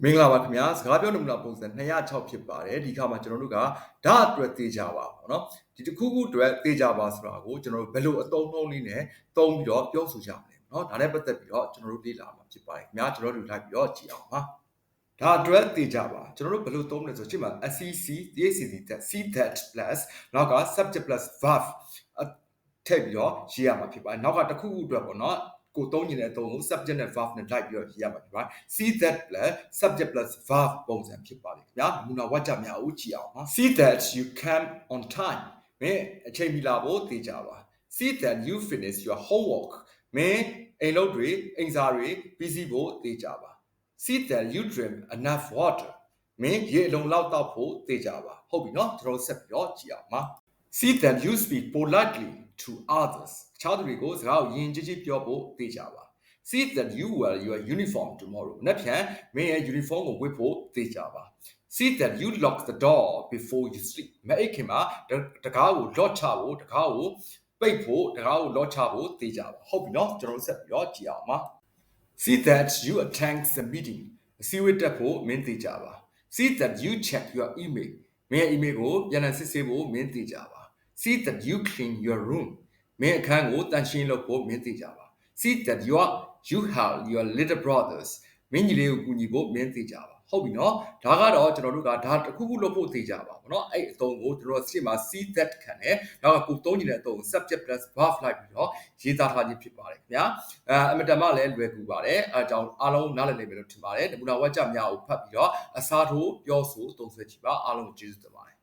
မင်္ဂလာပါခင်ဗျာစကားပြောနမူနာပုံစံ206ဖြစ်ပါတယ်ဒီခါမှာကျွန်တော်တို့ကဓာတ်အတွက်သိကြပါပေါ့နော်ဒီတစ်ခုခုအတွက်သိကြပါဆိုတာကိုကျွန်တော်တို့ဘယ်လိုအသုံးနှုန်းလေးနဲ့သုံးပြီးတော့ပြောဆိုကြမလဲเนาะဒါနဲ့ပတ်သက်ပြီးတော့ကျွန်တော်တို့လေ့လာမှာဖြစ်ပါတယ်ခင်ဗျာကျွန်တော်တို့လိုက်ပြီးတော့ကြည့်အောင်ပါဒါအတွက်သိကြပါကျွန်တော်တို့ဘယ်လိုသုံးမလဲဆိုချိန်မှာ SCC DACC that see that plus နောက်က subject plus verb ထည့်ပြီးတော့ရေးရမှာဖြစ်ပါတယ်နောက်ကတစ်ခုခုအတွက်ပေါ့နော်ကိုသုံးနေတဲ့သုံးကို subject နဲ့ verb နဲ့လိုက်ပြီးတော့ရေးရမှာဖြစ်ပါတယ် see that plus subject plus verb ပုံစံဖြစ်ပါတယ်ခင်ဗျာနမူနာဝါကျများကိုကြည့်အောင်ပါ see that you come on time မင်းအချိန်မီလာဖို့သိကြပါ see that you finish your homework မင်းအိမ်လုပ်တွေအိမ်စာတွေပြီးစီးဖို့သိကြပါ see that you drink enough water မင်းရေအလုံးလောက်တောက်ဖို့သိကြပါဟုတ်ပြီเนาะကျွန်တော်ဆက်ပြီးတော့ကြည့်အောင်ပါ see that you speak politely to others တခြားသူတွေကိုစကားကိုယဉ်ကျေးကျေးပြောဖို့သိကြပါ see that you wear your uniform tomorrow နောက်ပြန်မင်းရဲ့ uniform ကိုဝတ်ဖို့သိကြပါ see that you lock the door before you sleep မအိတ်ခင်မှာတကားကို lock ချဖို့တကားကိုပိတ်ဖို့တကားကို lock ချဖို့သိကြပါဟုတ်ပြီเนาะကျွန်တော်ဆက်ပြီးတော့ကြည့်အောင်ပါ see that you attend the meeting အစည်းအဝေးတက်ဖို့မင်းသိကြပါ see that you check your email မင်းရဲ့ email ကိုပြန်လည်စစ်ဆေးဖို့မင်းသိကြပါ see that you clean your room မင်းအခန်းကိုတန့်ရှင်းလုပ်ဖို့မင်းသိကြပါ see that you help your little brothers မင်းကြီးလေးကိုကူညီဖို့မင်းသိကြပါဟုတ်ပြီเนาะဒါကတော့ကျွန်တော်တို့ကဒါတစ်ခုခုလုပ်ဖို့သိကြပါဘောเนาะအဲ့အသုံးကိုကျွန်တော်ရှေ့မှာ see that ခံတယ်နောက်ကကိုသုံးနေတဲ့အသုံးကို subject plus verb လိုက်ပြီးတော့ရေးသားထားခြင်းဖြစ်ပါတယ်ခင်ဗျာအမတန်မှလည်းလွယ်ကူပါတယ်အဲအကြောင်းအားလုံးနားလည်နိုင်မယ်လို့ထင်ပါတယ်နမူနာဝါကျများကိုဖတ်ပြီးတော့အစားထိုးပြောဆိုသုံးစွဲကြည့်ပါအားလုံးကိုကျေးဇူးတင်ပါတယ်